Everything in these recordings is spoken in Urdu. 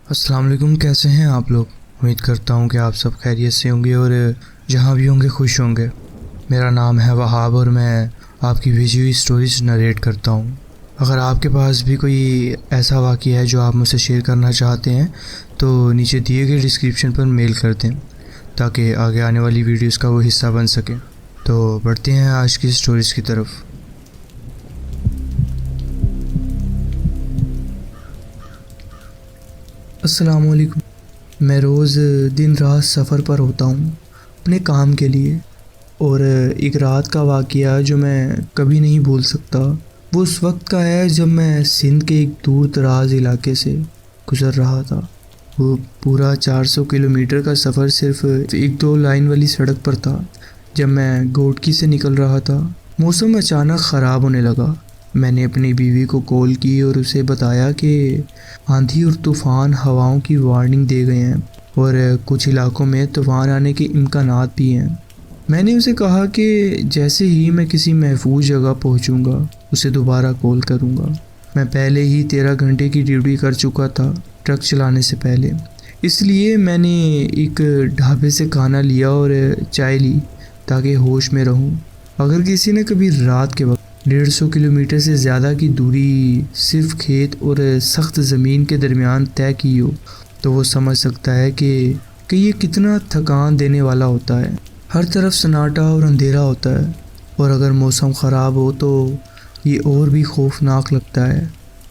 السلام علیکم، کیسے ہیں آپ لوگ؟ امید کرتا ہوں کہ آپ سب خیریت سے ہوں گے اور جہاں بھی ہوں گے خوش ہوں گے۔ میرا نام ہے وہاب اور میں آپ کی بھیجی ہوئی سٹوریز نریٹ کرتا ہوں۔ اگر آپ کے پاس بھی کوئی ایسا واقعہ ہے جو آپ مجھ سے شیئر کرنا چاہتے ہیں تو نیچے دیے گئے ڈسکرپشن پر میل کر دیں تاکہ آگے آنے والی ویڈیوز کا وہ حصہ بن سکے۔ تو بڑھتے ہیں آج کی سٹوریز کی طرف۔ السلام علیکم۔ میں روز دن رات سفر پر ہوتا ہوں اپنے کام کے لیے، اور ایک رات کا واقعہ جو میں کبھی نہیں بھول سکتا وہ اس وقت کا ہے جب میں سندھ کے ایک دور دراز علاقے سے گزر رہا تھا۔ وہ پورا 400 کلومیٹر کا سفر صرف ایک دو لائن والی سڑک پر تھا۔ جب میں گوٹکی سے نکل رہا تھا، موسم اچانک خراب ہونے لگا۔ میں نے اپنی بیوی کو کال کی اور اسے بتایا کہ آندھی اور طوفان ہواؤں کی وارننگ دے گئے ہیں اور کچھ علاقوں میں طوفان آنے کے امکانات بھی ہیں۔ میں نے اسے کہا کہ جیسے ہی میں کسی محفوظ جگہ پہنچوں گا اسے دوبارہ کال کروں گا۔ میں پہلے ہی 13 گھنٹے کی ڈیوٹی کر چکا تھا ٹرک چلانے سے پہلے، اس لیے میں نے ایک ڈھابے سے کھانا لیا اور چائے لی تاکہ ہوش میں رہوں۔ اگر کسی نے کبھی رات کے وقت 150 کلومیٹر سے زیادہ کی دوری صرف کھیت اور سخت زمین کے درمیان طے کی ہو تو وہ سمجھ سکتا ہے کہ یہ کتنا تھکان دینے والا ہوتا ہے۔ ہر طرف سناٹا اور اندھیرا ہوتا ہے، اور اگر موسم خراب ہو تو یہ اور بھی خوفناک لگتا ہے۔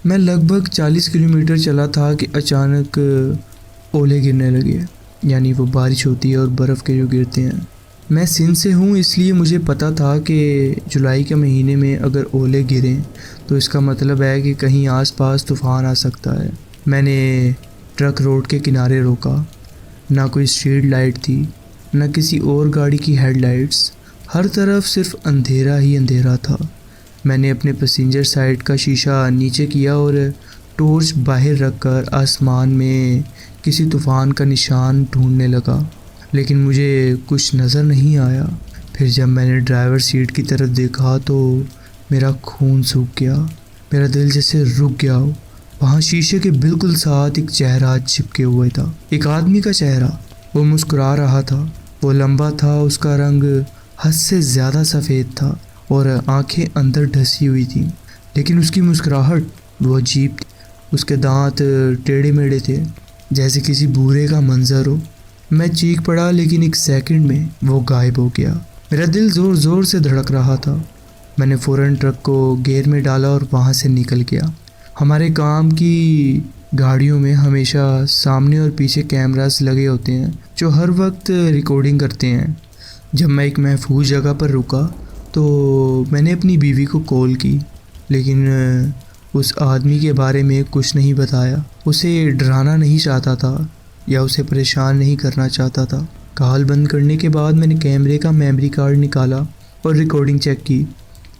میں لگ بھگ 40 کلومیٹر چلا تھا کہ اچانک اولے گرنے لگے، یعنی وہ بارش ہوتی ہے اور برف کے جو گرتے ہیں۔ میں سندھ سے ہوں، اس لیے مجھے پتہ تھا کہ جولائی کے مہینے میں اگر اولے گریں تو اس کا مطلب ہے کہ کہیں آس پاس طوفان آ سکتا ہے۔ میں نے ٹرک روڈ کے کنارے روکا۔ نہ کوئی اسٹریٹ لائٹ تھی، نہ کسی اور گاڑی کی ہیڈ لائٹس، ہر طرف صرف اندھیرا ہی اندھیرا تھا۔ میں نے اپنے پیسنجر سائڈ کا شیشہ نیچے کیا اور ٹارچ باہر رکھ کر آسمان میں کسی طوفان کا نشان ڈھونڈنے لگا، لیکن مجھے کچھ نظر نہیں آیا۔ پھر جب میں نے ڈرائیور سیٹ کی طرف دیکھا تو میرا خون سوکھ گیا، میرا دل جیسے رک گیا ہو۔ وہاں شیشے کے بالکل ساتھ ایک چہرہ چپکے ہوئے تھا، ایک آدمی کا چہرہ۔ وہ مسکرا رہا تھا، وہ لمبا تھا، اس کا رنگ حد سے زیادہ سفید تھا اور آنکھیں اندر ڈھسی ہوئی تھیں، لیکن اس کی مسکراہٹ وہ عجیب تھی۔ اس کے دانت ٹیڑھے میڑھے تھے جیسے کسی بھورے کا منظر ہو۔ میں چیخ پڑا، لیکن ایک سیکنڈ میں وہ غائب ہو گیا۔ میرا دل زور زور سے دھڑک رہا تھا۔ میں نے فوراً ٹرک کو گیئر میں ڈالا اور وہاں سے نکل گیا۔ ہمارے کام کی گاڑیوں میں ہمیشہ سامنے اور پیچھے کیمراز لگے ہوتے ہیں جو ہر وقت ریکارڈنگ کرتے ہیں۔ جب میں ایک محفوظ جگہ پر رکا تو میں نے اپنی بیوی کو کال کی، لیکن اس آدمی کے بارے میں کچھ نہیں بتایا۔ اسے ڈرانا نہیں چاہتا تھا یا اسے پریشان نہیں کرنا چاہتا تھا۔ کال بند کرنے کے بعد میں نے کیمرے کا میموری کارڈ نکالا اور ریکارڈنگ چیک کی،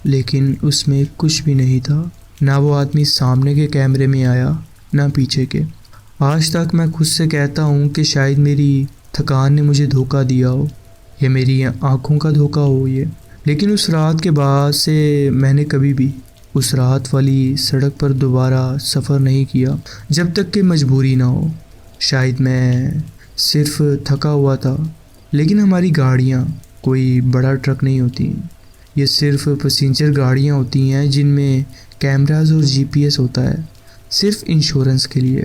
لیکن اس میں کچھ بھی نہیں تھا۔ نہ وہ آدمی سامنے کے کیمرے میں آیا، نہ پیچھے کے۔ آج تک میں خود سے کہتا ہوں کہ شاید میری تھکان نے مجھے دھوکہ دیا ہو یا میری آنکھوں کا دھوکہ ہو یہ، لیکن اس رات کے بعد سے میں نے کبھی بھی اس رات والی سڑک پر دوبارہ سفر نہیں کیا جب تک کہ مجبوری نہ ہو۔ شاید میں صرف تھکا ہوا تھا، لیکن ہماری گاڑیاں کوئی بڑا ٹرک نہیں ہوتی، یہ صرف پیسنجر گاڑیاں ہوتی ہیں جن میں کیمراز اور GPS ہوتا ہے، صرف انشورنس کے لیے۔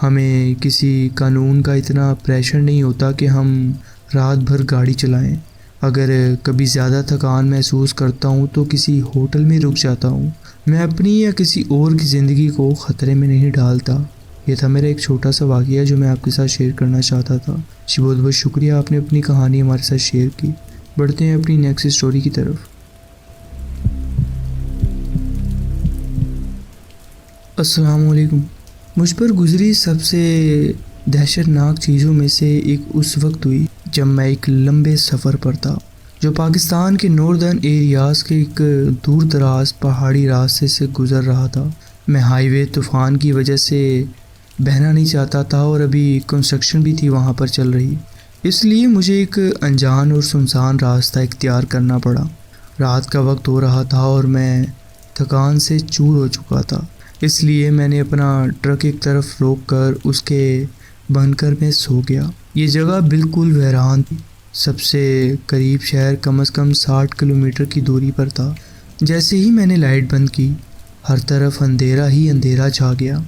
ہمیں کسی قانون کا اتنا پریشر نہیں ہوتا کہ ہم رات بھر گاڑی چلائیں۔ اگر کبھی زیادہ تھکان محسوس کرتا ہوں تو کسی ہوٹل میں رک جاتا ہوں، میں اپنی یا کسی اور کی زندگی کو خطرے میں نہیں ڈالتا۔ یہ تھا میرا ایک چھوٹا سا واقعہ جو میں آپ کے ساتھ شیئر کرنا چاہتا تھا۔ بہت بہت شکریہ، آپ نے اپنی کہانی ہمارے ساتھ شیئر کی۔ بڑھتے ہیں اپنی نیکسٹ اسٹوری کی طرف۔ السلام علیکم۔ مجھ پر گزری سب سے دہشت ناک چیزوں میں سے ایک اس وقت ہوئی جب میں ایک لمبے سفر پر تھا جو پاکستان کے ناردرن ایریاز کے ایک دور دراز پہاڑی راستے سے گزر رہا تھا۔ میں ہائی وے طوفان کی وجہ سے بہنا نہیں چاہتا تھا اور ابھی کنسٹرکشن بھی تھی وہاں پر چل رہی، اس لیے مجھے ایک انجان اور سنسان راستہ اختیار کرنا پڑا۔ رات کا وقت ہو رہا تھا اور میں تھکان سے چور ہو چکا تھا، اس لیے میں نے اپنا ٹرک ایک طرف روک کر اس کے بنکر میں سو گیا۔ یہ جگہ بالکل ویران تھی۔ سب سے قریب شہر کم از کم 60 کلومیٹر کی دوری پر تھا۔ جیسے ہی میں نے لائٹ بند کی، ہر طرف اندھیرا ہی اندھیرا چھا گیا۔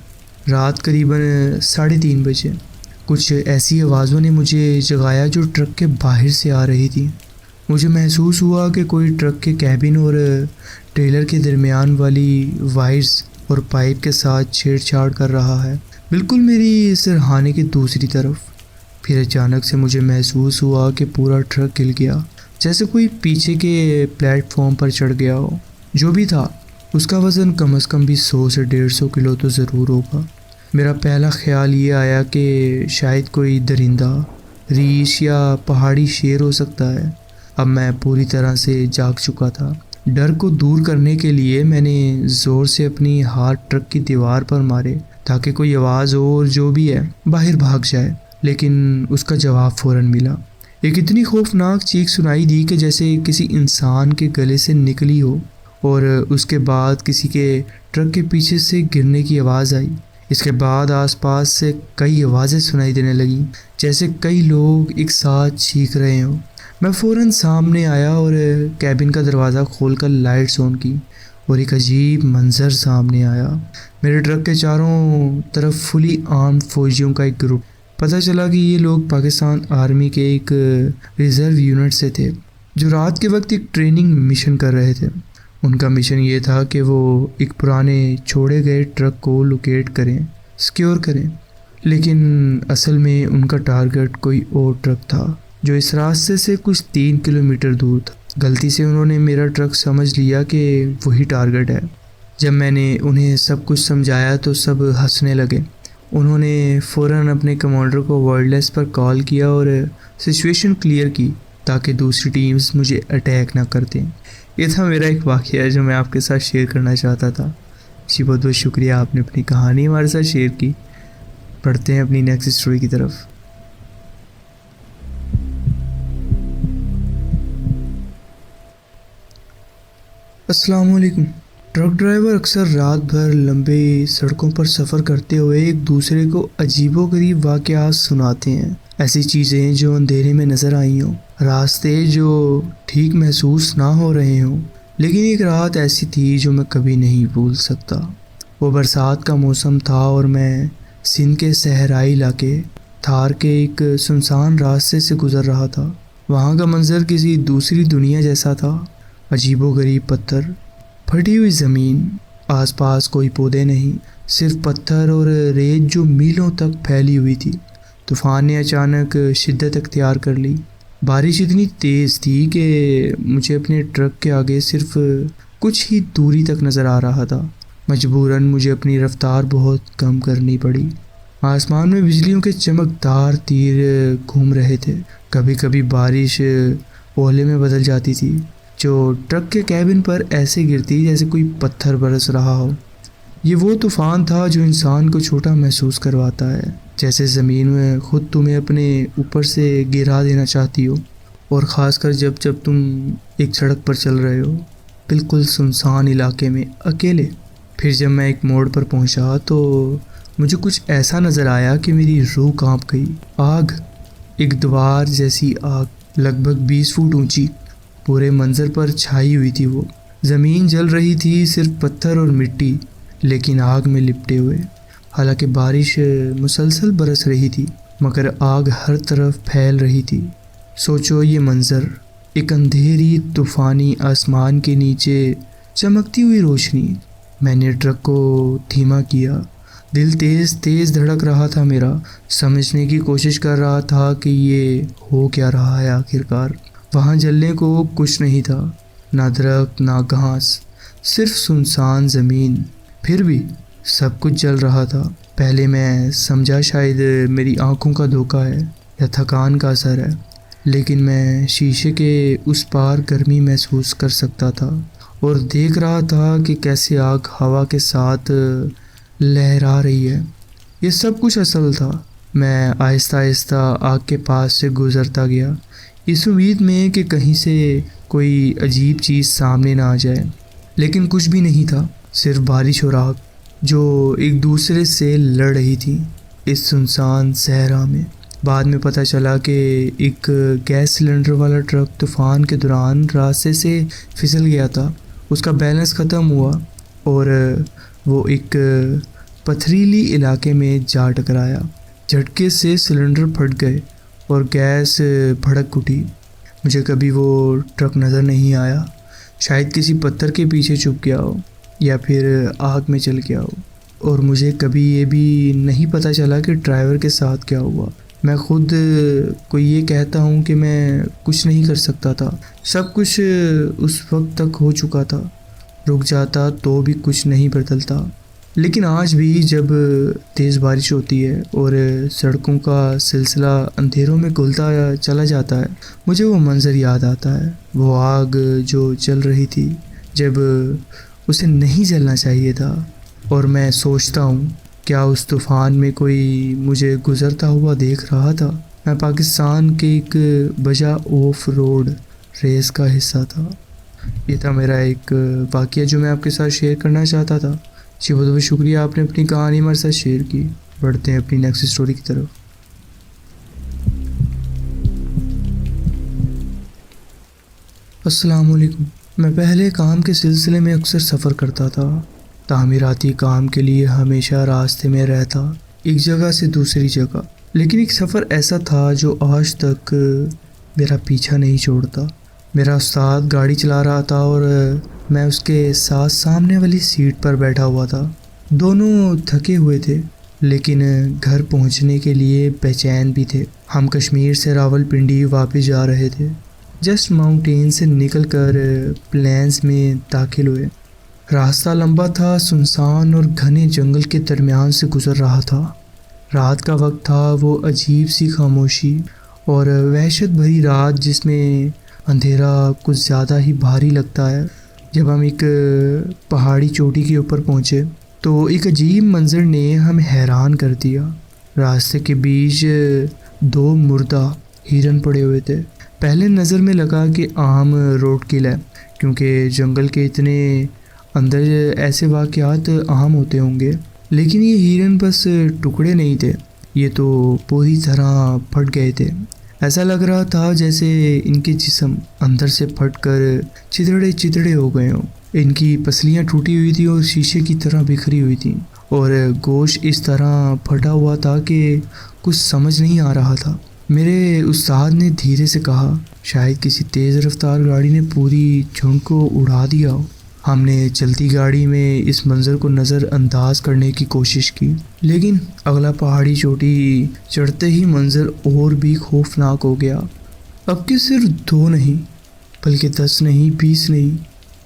رات قریباً 3:30 بجے کچھ ایسی آوازوں نے مجھے جگایا جو ٹرک کے باہر سے آ رہی تھی۔ مجھے محسوس ہوا کہ کوئی ٹرک کے کیبن اور ٹریلر کے درمیان والی وائرز اور پائپ کے ساتھ چھیڑ چھاڑ کر رہا ہے، بالکل میری سرہانے کی دوسری طرف۔ پھر اچانک سے مجھے محسوس ہوا کہ پورا ٹرک ہل گیا، جیسے کوئی پیچھے کے پلیٹ فارم پر چڑھ گیا ہو۔ جو بھی تھا اس کا وزن کم از کم بھی 100 سے 150 کلو تو ضرور ہوگا۔ میرا پہلا خیال یہ آیا کہ شاید کوئی درندہ، ریچھ یا پہاڑی شیر ہو سکتا ہے۔ اب میں پوری طرح سے جاگ چکا تھا۔ ڈر کو دور کرنے کے لیے میں نے زور سے اپنی ہاتھ ٹرک کی دیوار پر مارے تاکہ کوئی آواز ہو اور جو بھی ہے باہر بھاگ جائے، لیکن اس کا جواب فوراً ملا۔ ایک اتنی خوفناک چیخ سنائی دی کہ جیسے کسی انسان کے گلے سے نکلی ہو، اور اس کے بعد کسی کے ٹرک کے پیچھے سے گرنے کی آواز آئی۔ اس کے بعد آس پاس سے کئی آوازیں سنائی دینے لگیں، جیسے کئی لوگ ایک ساتھ چیخ رہے ہوں۔ میں فوراً سامنے آیا اور کیبن کا دروازہ کھول کر لائٹس آن کی، اور ایک عجیب منظر سامنے آیا۔ میرے ٹرک کے چاروں طرف فلی آرمڈ فوجیوں کا ایک گروپ۔ پتہ چلا کہ یہ لوگ پاکستان آرمی کے ایک ریزرو یونٹ سے تھے جو رات کے وقت ایک ٹریننگ مشن کر رہے تھے۔ ان کا مشن یہ تھا کہ وہ ایک پرانے چھوڑے گئے ٹرک کو لوکیٹ کریں، سیکیور کریں، لیکن اصل میں ان کا ٹارگٹ کوئی اور ٹرک تھا جو اس راستے سے کچھ 3 کلومیٹر دور تھا۔ غلطی سے انہوں نے میرا ٹرک سمجھ لیا کہ وہی ٹارگٹ ہے۔ جب میں نے انہیں سب کچھ سمجھایا تو سب ہنسنے لگے۔ انہوں نے فوراً اپنے کمانڈر کو وائرلیس پر کال کیا اور سچویشن کلیئر کی تاکہ دوسری ٹیمز مجھے اٹیک نہ کر دیں۔ یہ تھا میرا ایک واقعہ جو میں آپ کے ساتھ شیئر کرنا چاہتا تھا۔ جی بہت بہت شکریہ، آپ نے اپنی کہانی ہمارے ساتھ شیئر کی۔ پڑھتے ہیں اپنی نیکسٹ اسٹوری کی طرف۔ السلام علیکم۔ ٹرک ڈرائیور اکثر رات بھر لمبی سڑکوں پر سفر کرتے ہوئے ایک دوسرے کو عجیب و غریب واقعات سناتے ہیں۔ ایسی چیزیں جو اندھیرے میں نظر آئی ہوں، راستے جو ٹھیک محسوس نہ ہو رہے ہوں۔ لیکن ایک رات ایسی تھی جو میں کبھی نہیں بھول سکتا۔ وہ برسات کا موسم تھا اور میں سندھ کے صحرائی علاقے تھار کے ایک سنسان راستے سے گزر رہا تھا۔ وہاں کا منظر کسی دوسری دنیا جیسا تھا۔ عجیب و غریب پتھر، پھٹی ہوئی زمین، آس پاس کوئی پودے نہیں، صرف پتھر اور ریت جو میلوں تک پھیلی ہوئی تھی۔ طوفان نے اچانک شدت اختیار کر لی۔ بارش اتنی تیز تھی کہ مجھے اپنے ٹرک کے آگے صرف کچھ ہی دوری تک نظر آ رہا تھا۔ مجبوراً مجھے اپنی رفتار بہت کم کرنی پڑی۔ آسمان میں بجلیوں کے چمکدار تیر گھوم رہے تھے۔ کبھی کبھی بارش اولے میں بدل جاتی تھی جو ٹرک کے کیبن پر ایسے گرتی جیسے کوئی پتھر برس رہا ہو۔ یہ وہ طوفان تھا جو انسان کو چھوٹا محسوس کرواتا ہے، جیسے زمین میں خود تمہیں اپنے اوپر سے گرا دینا چاہتی ہو، اور خاص کر جب تم ایک سڑک پر چل رہے ہو، بالکل سنسان علاقے میں اکیلے۔ پھر جب میں ایک موڑ پر پہنچا تو مجھے کچھ ایسا نظر آیا کہ میری روح کانپ گئی۔ آگ، ایک دیوار جیسی آگ، لگ بھگ 20 فٹ اونچی، پورے منظر پر چھائی ہوئی تھی۔ وہ زمین جل رہی تھی، صرف پتھر اور مٹی، لیکن آگ میں لپٹے ہوئے۔ حالانکہ بارش مسلسل برس رہی تھی، مگر آگ ہر طرف پھیل رہی تھی۔ سوچو یہ منظر، ایک اندھیری طوفانی آسمان کے نیچے چمکتی ہوئی روشنی۔ میں نے ٹرک کو دھیما کیا، دل تیز تیز دھڑک رہا تھا میرا، سمجھنے کی کوشش کر رہا تھا کہ یہ ہو کیا رہا ہے آخرکار۔ وہاں جلنے کو کچھ نہیں تھا، نہ درخت نہ گھاس، صرف سنسان زمین۔ پھر بھی سب کچھ جل رہا تھا۔ پہلے میں سمجھا شاید میری آنکھوں کا دھوکہ ہے یا تھکان کا اثر ہے، لیکن میں شیشے کے اس پار گرمی محسوس کر سکتا تھا اور دیکھ رہا تھا کہ کیسے آگ ہوا کے ساتھ لہرا رہی ہے۔ یہ سب کچھ اصل تھا۔ میں آہستہ آہستہ آگ کے پاس سے گزرتا گیا، اس امید میں کہ کہیں سے کوئی عجیب چیز سامنے نہ آ جائے، لیکن کچھ بھی نہیں تھا، صرف بارش اور آگ۔ جو ایک دوسرے سے لڑ رہی تھیں اس سنسان صحرا میں۔ بعد میں پتہ چلا کہ ایک گیس سلنڈر والا ٹرک طوفان کے دوران راستے سے پھسل گیا تھا۔ اس کا بیلنس ختم ہوا اور وہ ایک پتھریلی علاقے میں جا ٹکرایا۔ جھٹکے سے سلنڈر پھٹ گئے اور گیس بھڑک اٹھی۔ مجھے کبھی وہ ٹرک نظر نہیں آیا، شاید کسی پتھر کے پیچھے چھپ گیا ہو یا پھر آگ میں چل گیا ہو، اور مجھے کبھی یہ بھی نہیں پتہ چلا کہ ڈرائیور کے ساتھ کیا ہوا۔ میں خود کو یہ کہتا ہوں کہ میں کچھ نہیں کر سکتا تھا، سب کچھ اس وقت تک ہو چکا تھا، رک جاتا تو بھی کچھ نہیں بدلتا۔ لیکن آج بھی جب تیز بارش ہوتی ہے اور سڑکوں کا سلسلہ اندھیروں میں گھلتا چلا جاتا ہے، مجھے وہ منظر یاد آتا ہے، وہ آگ جو جل رہی تھی جب اسے نہیں جلنا چاہیے تھا، اور میں سوچتا ہوں کیا اس طوفان میں کوئی مجھے گزرتا ہوا دیکھ رہا تھا؟ میں پاکستان کے ایک بجا آف روڈ ریس کا حصہ تھا۔ یہ تھا میرا ایک واقعہ جو میں آپ کے ساتھ شیئر کرنا چاہتا تھا۔ جی بہت بہت شکریہ، آپ نے اپنی کہانی ہمارے ساتھ شیئر کی۔ بڑھتے ہیں اپنی نیکسٹ اسٹوری کی طرف۔ السلام علیکم۔ میں پہلے کام کے سلسلے میں اکثر سفر کرتا تھا، تعمیراتی کام کے لیے ہمیشہ راستے میں رہتا، ایک جگہ سے دوسری جگہ۔ لیکن ایک سفر ایسا تھا جو آج تک میرا پیچھا نہیں چھوڑتا۔ میرا استاد گاڑی چلا رہا تھا اور میں اس کے ساتھ سامنے والی سیٹ پر بیٹھا ہوا تھا۔ دونوں تھکے ہوئے تھے لیکن گھر پہنچنے کے لیے بے چین بھی تھے۔ ہم کشمیر سے راولپنڈی واپس جا رہے تھے، جسٹ ماؤنٹین سے نکل کر پلینز میں داخل ہوئے۔ راستہ لمبا تھا، سنسان اور گھنے جنگل کے درمیان سے گزر رہا تھا۔ رات کا وقت تھا، وہ عجیب سی خاموشی اور وحشت بھری رات جس میں اندھیرا کچھ زیادہ ہی بھاری لگتا ہے۔ جب ہم ایک پہاڑی چوٹی کے اوپر پہنچے تو ایک عجیب منظر نے ہمیں حیران کر دیا۔ راستے کے بیچ دو مردہ ہرن پڑے ہوئے تھے۔ پہلے نظر میں لگا کہ عام روڈ کل ہے، کیونکہ جنگل کے اتنے اندر ایسے واقعات عام ہوتے ہوں گے، لیکن یہ ہرن بس ٹکڑے نہیں تھے، یہ تو پوری طرح پھٹ گئے تھے۔ ایسا لگ رہا تھا جیسے ان کے جسم اندر سے پھٹ کر چتڑے چتڑے ہو گئے ہوں۔ ان کی پسلیاں ٹوٹی ہوئی تھیں اور شیشے کی طرح بکھری ہوئی تھیں، اور گوشت اس طرح پھٹا ہوا تھا کہ کچھ سمجھ نہیں آ رہا تھا۔ میرے استاد نے دھیرے سے کہا، شاید کسی تیز رفتار گاڑی نے پوری جھنڈ کو اڑا دیا ہو۔ ہم نے چلتی گاڑی میں اس منظر کو نظر انداز کرنے کی کوشش کی، لیکن اگلا پہاڑی چوٹی چڑھتے ہی منظر اور بھی خوفناک ہو گیا۔ اب کہ صرف 2 نہیں بلکہ 10 نہیں، 20 نہیں،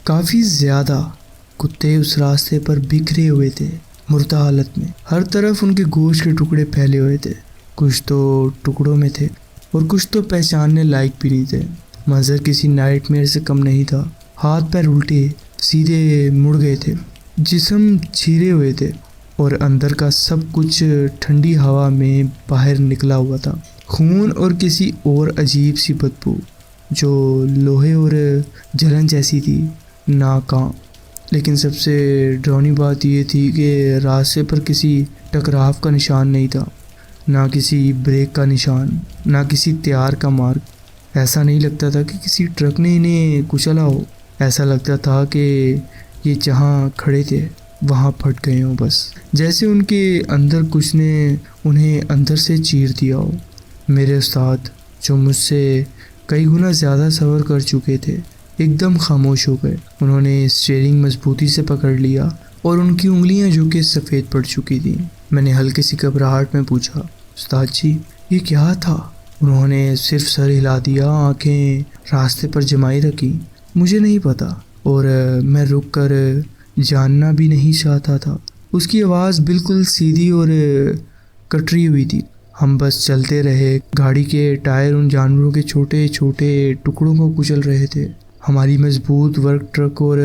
کافی زیادہ کتے اس راستے پر بکھرے ہوئے تھے، مردہ حالت میں۔ ہر طرف ان کے گوشت کے ٹکڑے پھیلے ہوئے تھے، کچھ تو ٹکڑوں میں تھے اور کچھ تو پہچاننے لائق بھی نہیں تھے۔ منظر کسی نائٹ میئر سے کم نہیں تھا۔ ہاتھ پیر الٹے سیدھے مڑ گئے تھے، جسم چیرے ہوئے تھے اور اندر کا سب کچھ ٹھنڈی ہوا میں باہر نکلا ہوا تھا۔ خون اور کسی اور عجیب سی بدبو جو لوہے اور جلن جیسی تھی، ناکام۔ لیکن سب سے ڈراؤنی بات یہ تھی کہ راستے پر کسی ٹکراو کا نشان نہیں تھا، نہ کسی بریک کا نشان، نہ کسی تیار کا مارک۔ ایسا نہیں لگتا تھا کہ کسی ٹرک نے انہیں کچلا ہو، ایسا لگتا تھا کہ یہ جہاں کھڑے تھے وہاں پھٹ گئے ہوں، بس جیسے ان کے اندر کچھ نے انہیں اندر سے چیر دیا ہو۔ میرے استاد جو مجھ سے کئی گنا زیادہ سفر کر چکے تھے ایک دم خاموش ہو گئے۔ انہوں نے اسٹیئرنگ مضبوطی سے پکڑ لیا اور ان کی انگلیاں جو کہ سفید پڑ چکی تھیں۔ میں نے ہلکی سی گھبراہٹ میں پوچھا، استاد جی یہ کیا تھا؟ انہوں نے صرف سر ہلا دیا، آنکھیں راستے پر جمائی رکھی۔ مجھے نہیں پتا اور میں رک کر جاننا بھی نہیں چاہتا تھا۔ اس کی آواز بالکل سیدھی اور کٹری ہوئی تھی۔ ہم بس چلتے رہے، گاڑی کے ٹائر ان جانوروں کے چھوٹے چھوٹے ٹکڑوں کو کچل رہے تھے۔ ہماری مضبوط ورک ٹرک اور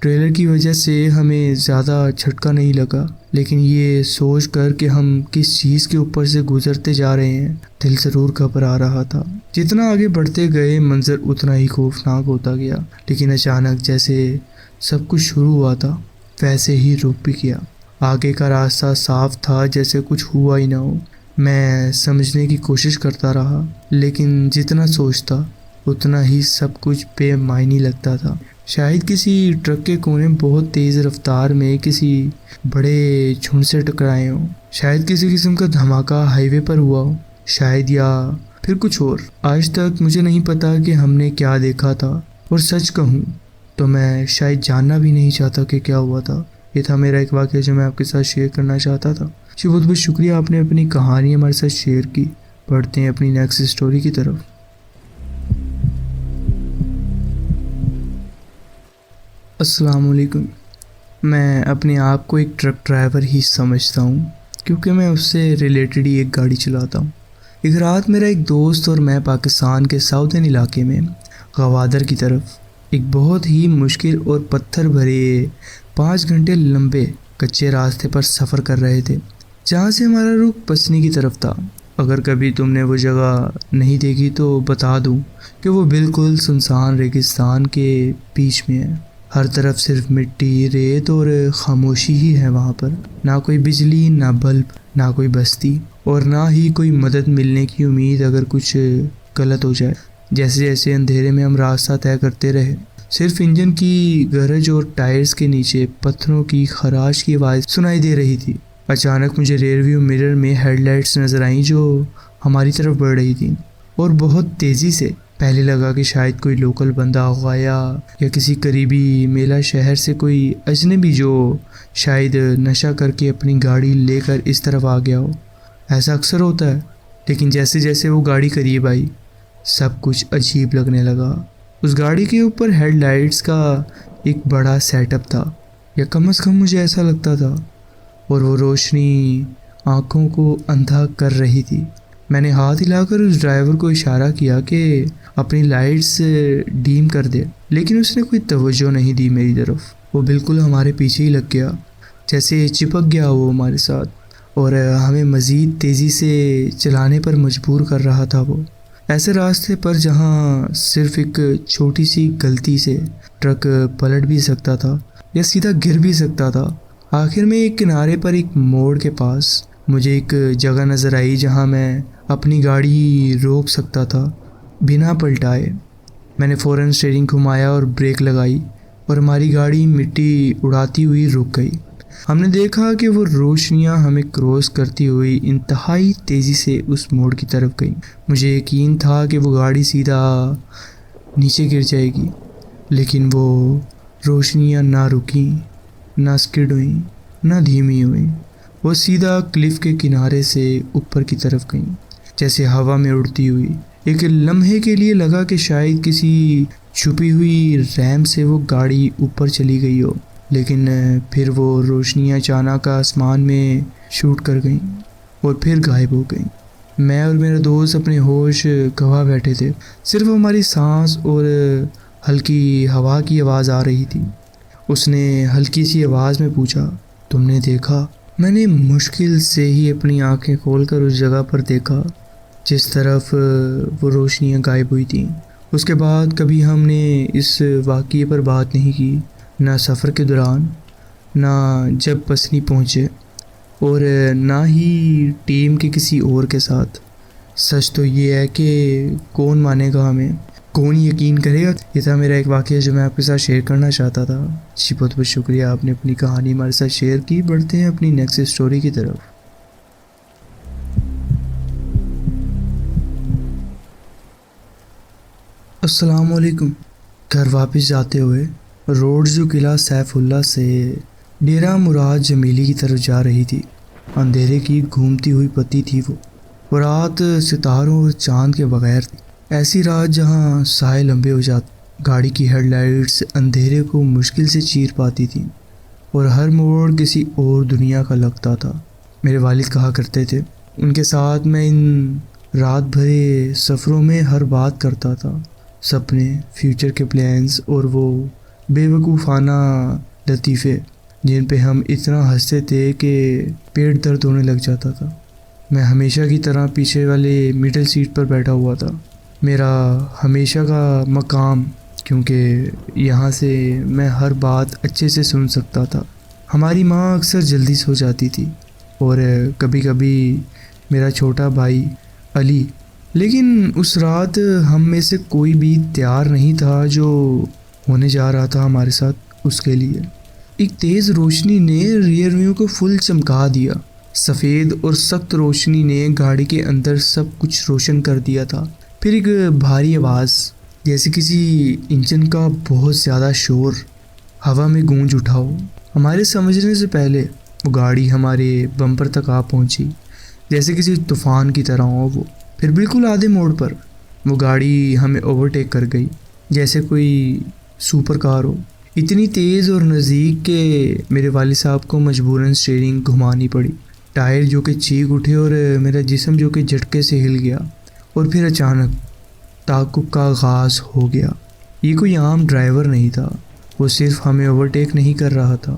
ٹریلر کی وجہ سے ہمیں زیادہ جھٹکا نہیں لگا، لیکن یہ سوچ کر کہ ہم کس چیز کے اوپر سے گزرتے جا رہے ہیں دل ضرور گھبرا رہا تھا۔ جتنا آگے بڑھتے گئے منظر اتنا ہی خوفناک ہوتا گیا، لیکن اچانک جیسے سب کچھ شروع ہوا تھا ویسے ہی رک بھی گیا۔ آگے کا راستہ صاف تھا، جیسے کچھ ہوا ہی نہ ہو۔ میں سمجھنے کی کوشش کرتا رہا، لیکن جتنا سوچتا اتنا ہی سب کچھ بے معنی لگتا تھا۔ شاید کسی ٹرک کے کونے بہت تیز رفتار میں کسی بڑے جھنڈ سے ٹکرائے ہوں، شاید کسی قسم کا دھماکہ ہائی وے پر ہوا ہو، شاید، یا پھر کچھ اور۔ آج تک مجھے نہیں پتا کہ ہم نے کیا دیکھا تھا، اور سچ کہوں تو میں شاید جاننا بھی نہیں چاہتا کہ کیا ہوا تھا۔ یہ تھا میرا ایک واقعہ جو میں آپ کے ساتھ شیئر کرنا چاہتا تھا۔ جی بہت بہت شکریہ، آپ نے اپنی کہانی ہمارے ساتھ شیئر کی۔ پڑھتے ہیں اپنی نیکسٹ اسٹوری کی طرف۔ السلام علیکم۔ میں اپنے آپ کو ایک ٹرک ڈرائیور ہی سمجھتا ہوں، کیونکہ میں اس سے ریلیٹڈ ہی ایک گاڑی چلاتا ہوں۔ ایک رات میرا ایک دوست اور میں پاکستان کے ساؤتھن علاقے میں گوادر کی طرف ایک بہت ہی مشکل اور پتھر بھرے 5 گھنٹے لمبے کچے راستے پر سفر کر رہے تھے، جہاں سے ہمارا رخ پسنی کی طرف تھا۔ اگر کبھی تم نے وہ جگہ نہیں دیکھی تو بتا دوں کہ وہ بالکل سنسان ریگستان کے بیچ میں ہے۔ ہر طرف صرف مٹی، ریت اور خاموشی ہی ہے وہاں پر۔ نہ کوئی بجلی، نہ بلب، نہ کوئی بستی، اور نہ ہی کوئی مدد ملنے کی امید اگر کچھ غلط ہو جائے۔ جیسے جیسے اندھیرے میں ہم راستہ طے کرتے رہے، صرف انجن کی گرج اور ٹائرز کے نیچے پتھروں کی خراش کی آواز سنائی دے رہی تھی۔ اچانک مجھے ریئر ویو مرر میں ہیڈ لائٹس نظر آئیں جو ہماری طرف بڑھ رہی تھیں، اور بہت تیزی سے۔ پہلے لگا کہ شاید کوئی لوکل بندہ ہوگا یا کسی قریبی میلہ شہر سے کوئی اجنبی جو شاید نشہ کر کے اپنی گاڑی لے کر اس طرف آ گیا ہو۔ ایسا اکثر ہوتا ہے، لیکن جیسے جیسے وہ گاڑی قریب آئی سب کچھ عجیب لگنے لگا۔ اس گاڑی کے اوپر ہیڈ لائٹس کا ایک بڑا سیٹ اپ تھا، یا کم از کم مجھے ایسا لگتا تھا، اور وہ روشنی آنکھوں کو اندھا کر رہی تھی۔ میں نے ہاتھ ہلا کر اس ڈرائیور کو اشارہ کیا کہ اپنی لائٹس ڈیم کر دے، لیکن اس نے کوئی توجہ نہیں دی میری طرف۔ وہ بالکل ہمارے پیچھے ہی لگ گیا، جیسے چپک گیا وہ ہمارے ساتھ، اور ہمیں مزید تیزی سے چلانے پر مجبور کر رہا تھا۔ وہ ایسے راستے پر جہاں صرف ایک چھوٹی سی غلطی سے ٹرک پلٹ بھی سکتا تھا یا سیدھا گر بھی سکتا تھا۔ آخر میں ایک کنارے پر ایک موڑ کے پاس مجھے ایک جگہ نظر آئی جہاں میں اپنی گاڑی روک سکتا تھا بنا پلٹائے۔ میں نے فوراً اسٹیئرنگ گھمایا اور بریک لگائی، اور ہماری گاڑی مٹی اڑاتی ہوئی رک گئی۔ ہم نے دیکھا کہ وہ روشنیاں ہمیں کراس کرتی ہوئی انتہائی تیزی سے اس موڑ کی طرف گئیں۔ مجھے یقین تھا کہ وہ گاڑی سیدھا نیچے گر جائے گی، لیکن وہ روشنیاں نہ رکیں، نہ اسکڈ ہوئیں، نہ دھیمی ہوئیں۔ وہ سیدھا کلف کے کنارے سے اوپر کی طرف گئیں، جیسے ہوا میں اڑتی ہوئی۔ ایک لمحے کے لیے لگا کہ شاید کسی چھپی ہوئی ریمپ سے وہ گاڑی اوپر چلی گئی ہو، لیکن پھر وہ روشنیاں اچانک آسمان میں شوٹ کر گئیں اور پھر غائب ہو گئیں۔ میں اور میرا دوست اپنے ہوش گنوا بیٹھے تھے، صرف ہماری سانس اور ہلکی ہوا کی آواز آ رہی تھی۔ اس نے ہلکی سی آواز میں پوچھا، تم نے دیکھا؟ میں نے مشکل سے ہی اپنی آنکھیں کھول کر اس جگہ پر دیکھا جس طرف وہ روشنیاں غائب ہوئی تھیں۔ اس کے بعد کبھی ہم نے اس واقعے پر بات نہیں کی، نہ سفر کے دوران، نہ جب پسنی پہنچے، اور نہ ہی ٹیم کے کسی اور کے ساتھ۔ سچ تو یہ ہے کہ کون مانے گا ہمیں، کون یقین کرے گا۔ یہ تھا میرا ایک واقعہ جو میں آپ کے ساتھ شیئر کرنا چاہتا تھا۔ جی بہت بہت شکریہ، آپ نے اپنی کہانی ہمارے ساتھ شیئر کی۔ بڑھتے ہیں اپنی نیکسٹ اسٹوری کی طرف۔ السلام علیکم۔ گھر واپس جاتے ہوئے روڈ جو قلعہ سیف اللہ سے ڈیرہ مراد جمیلی کی طرف جا رہی تھی۔ اندھیرے کی گھومتی ہوئی پتی تھی وہ رات ستاروں اور چاند کے بغیر تھی۔ ایسی رات جہاں سائے لمبے ہو جاتے، گاڑی کی ہیڈ لائٹس اندھیرے کو مشکل سے چیر پاتی تھیں، اور ہر موڑ کسی اور دنیا کا لگتا تھا۔ میرے والد کہا کرتے تھے، ان کے ساتھ میں ان رات بھرے سفروں میں ہر بات کرتا تھا، سپنے، فیوچر کے پلانز، اور وہ بے وقوفانہ لطیفے جن پہ ہم اتنا ہنستے تھے کہ پیٹ درد ہونے لگ جاتا تھا۔ میں ہمیشہ کی طرح پیچھے والے مڈل سیٹ پر بیٹھا ہوا تھا، میرا ہمیشہ کا مقام، کیونکہ یہاں سے میں ہر بات اچھے سے سن سکتا تھا۔ ہماری ماں اکثر جلدی سو جاتی تھی اور کبھی کبھی میرا چھوٹا بھائی علی، لیکن اس رات ہم میں سے کوئی بھی تیار نہیں تھا جو ہونے جا رہا تھا ہمارے ساتھ اس کے لیے۔ ایک تیز روشنی نے ریئر ویو کو فل چمکا دیا، سفید اور سخت روشنی نے گاڑی کے اندر سب کچھ روشن کر دیا تھا۔ پھر ایک بھاری آواز، جیسے کسی انجن کا بہت زیادہ شور ہوا میں گونج اٹھا ہو۔ ہمارے سمجھنے سے پہلے وہ گاڑی ہمارے بمپر تک آ پہنچی، جیسے کسی طوفان کی طرح ہو وہ۔ پھر بالکل آدھے موڑ پر وہ گاڑی ہمیں اوورٹیک کر گئی، جیسے کوئی سپر کار ہو، اتنی تیز اور نزدیک کہ میرے والد صاحب کو مجبوراً اسٹیئرنگ گھمانی پڑی۔ ٹائر جو کہ چیخ اٹھے اور میرا جسم جو کہ جھٹکے سے ہل گیا، اور پھر اچانک تعاقب کا آغاز ہو گیا۔ یہ کوئی عام ڈرائیور نہیں تھا، وہ صرف ہمیں اوورٹیک نہیں کر رہا تھا،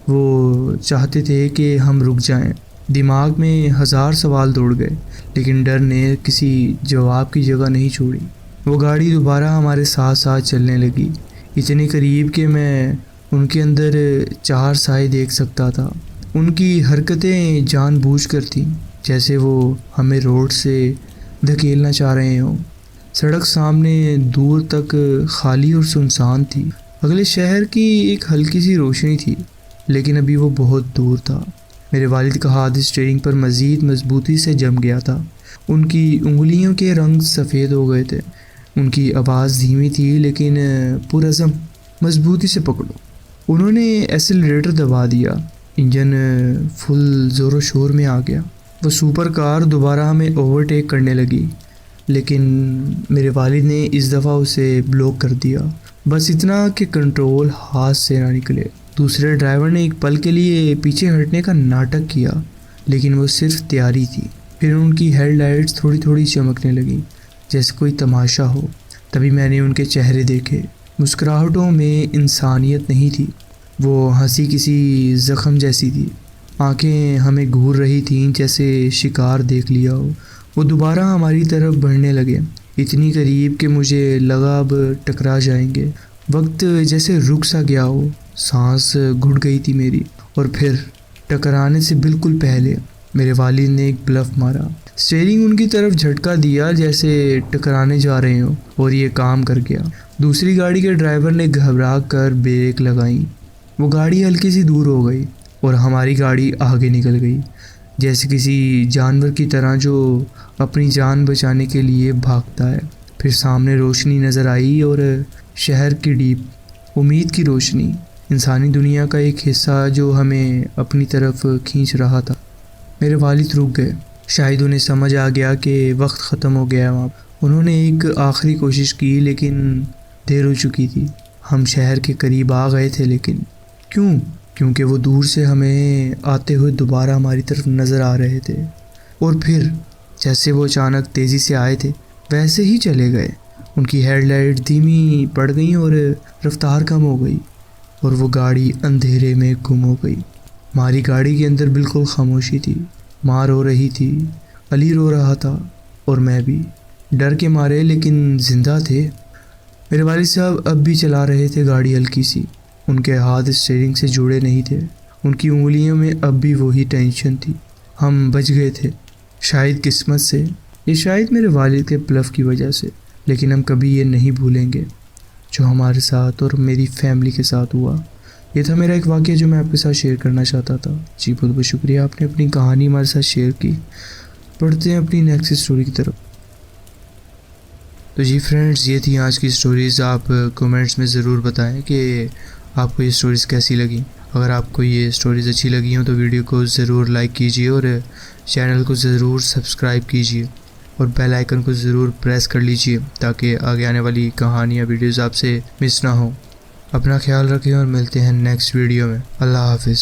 وہ چاہتے تھے کہ ہم رک جائیں۔ دماغ میں ہزار سوال دوڑ گئے، لیکن ڈر نے کسی جواب کی جگہ نہیں چھوڑی۔ وہ گاڑی دوبارہ ہمارے ساتھ ساتھ چلنے لگی، اتنے قریب کہ میں ان کے اندر 4 سائے دیکھ سکتا تھا۔ ان کی حرکتیں جان بوجھ کر تھیں، جیسے وہ ہمیں روڈ سے دھکیلنا چاہ رہے ہوں۔ سڑک سامنے دور تک خالی اور سنسان تھی۔ اگلے شہر کی ایک ہلکی سی روشنی تھی، لیکن ابھی وہ بہت دور تھا۔ میرے والد کا ہاتھ اسٹیئرنگ پر مزید مضبوطی سے جم گیا تھا، ان کی انگلیوں کے رنگ سفید ہو گئے تھے۔ ان کی آواز دھیمی تھی لیکن پرعزم، مضبوطی سے پکڑو۔ انہوں نے ایکسیلریٹر دبا دیا، انجن فل زور و شور میں آ گیا۔ وہ سپر کار دوبارہ ہمیں اوورٹیک کرنے لگی، لیکن میرے والد نے اس دفعہ اسے بلاک کر دیا، بس اتنا کہ کنٹرول ہاتھ سے نہ نکلے۔ دوسرے ڈرائیور نے ایک پل کے لیے پیچھے ہٹنے کا ناٹک کیا، لیکن وہ صرف تیاری تھی۔ پھر ان کی ہیڈ لائٹس تھوڑی تھوڑی چمکنے لگیں، جیسے کوئی تماشا ہو۔ تبھی میں نے ان کے چہرے دیکھے، مسکراہٹوں میں انسانیت نہیں تھی، وہ ہنسی کسی زخم جیسی تھی۔ آنکھیں ہمیں گھور رہی تھیں جیسے شکار دیکھ لیا ہو۔ وہ دوبارہ ہماری طرف بڑھنے لگے، اتنی قریب کہ مجھے لگا اب ٹکرا جائیں گے۔ وقت جیسے رک سا گیا ہو، سانس گھٹ گئی تھی میری، اور پھر ٹکرانے سے بالکل پہلے میرے والد نے ایک بلف مارا۔ اسٹیئرنگ ان کی طرف جھٹکا دیا جیسے ٹکرانے جا رہے ہوں، اور یہ کام کر گیا۔ دوسری گاڑی کے ڈرائیور نے گھبرا کر بریک لگائیں، وہ گاڑی ہلکی سی دور ہو گئی اور ہماری گاڑی آگے نکل گئی، جیسے کسی جانور کی طرح جو اپنی جان بچانے کے لیے بھاگتا ہے۔ پھر سامنے روشنی نظر آئی، اور شہر کی ڈیپ امید کی روشنی، انسانی دنیا کا ایک حصہ جو ہمیں اپنی طرف کھینچ رہا تھا۔ میرے والد رک گئے، شاید انہیں سمجھ آ گیا کہ وقت ختم ہو گیا وہاں۔ انہوں نے ایک آخری کوشش کی، لیکن دیر ہو چکی تھی۔ ہم شہر کے قریب آ گئے تھے، لیکن کیونکہ وہ دور سے ہمیں آتے ہوئے دوبارہ ہماری طرف نظر آ رہے تھے، اور پھر جیسے وہ اچانک تیزی سے آئے تھے ویسے ہی چلے گئے۔ ان کی ہیڈ لائٹ دھیمی پڑ گئیں اور رفتار کم ہو گئی، اور وہ گاڑی اندھیرے میں گم ہو گئی۔ ہماری گاڑی کے اندر بالکل خاموشی تھی۔ ماں رو رہی تھی، علی رو رہا تھا، اور میں بھی، ڈر کے مارے لیکن زندہ تھے۔ میرے والد صاحب اب بھی چلا رہے تھے گاڑی ہلکی سی، ان کے ہاتھ اسٹیئرنگ سے جڑے نہیں تھے، ان کی انگلیوں میں اب بھی وہی ٹینشن تھی۔ ہم بچ گئے تھے، شاید قسمت سے، یا شاید میرے والد کے بلف کی وجہ سے، لیکن ہم کبھی یہ نہیں بھولیں گے جو ہمارے ساتھ اور میری فیملی کے ساتھ ہوا۔ یہ تھا میرا ایک واقعہ جو میں آپ کے ساتھ شیئر کرنا چاہتا تھا۔ جی بہت بہت شکریہ، آپ نے اپنی کہانی ہمارے ساتھ شیئر کی۔ پڑھتے ہیں اپنی نیکسٹ اسٹوری کی طرف۔ تو جی فرینڈز، یہ تھی آج کی اسٹوریز۔ آپ کومنٹس میں ضرور بتائیں کہ آپ کو یہ اسٹوریز کیسی لگیں۔ اگر آپ کو یہ اسٹوریز اچھی لگی ہوں تو ویڈیو کو ضرور لائک کیجیے، اور چینل کو ضرور سبسکرائب کیجیے، اور بیل آئیکن کو ضرور پریس کر لیجیے تاکہ آگے آنے والی کہانیاں ویڈیوز آپ سے مس نہ ہوں۔ اپنا خیال رکھیں اور ملتے ہیں نیکسٹ ویڈیو میں۔ اللہ حافظ۔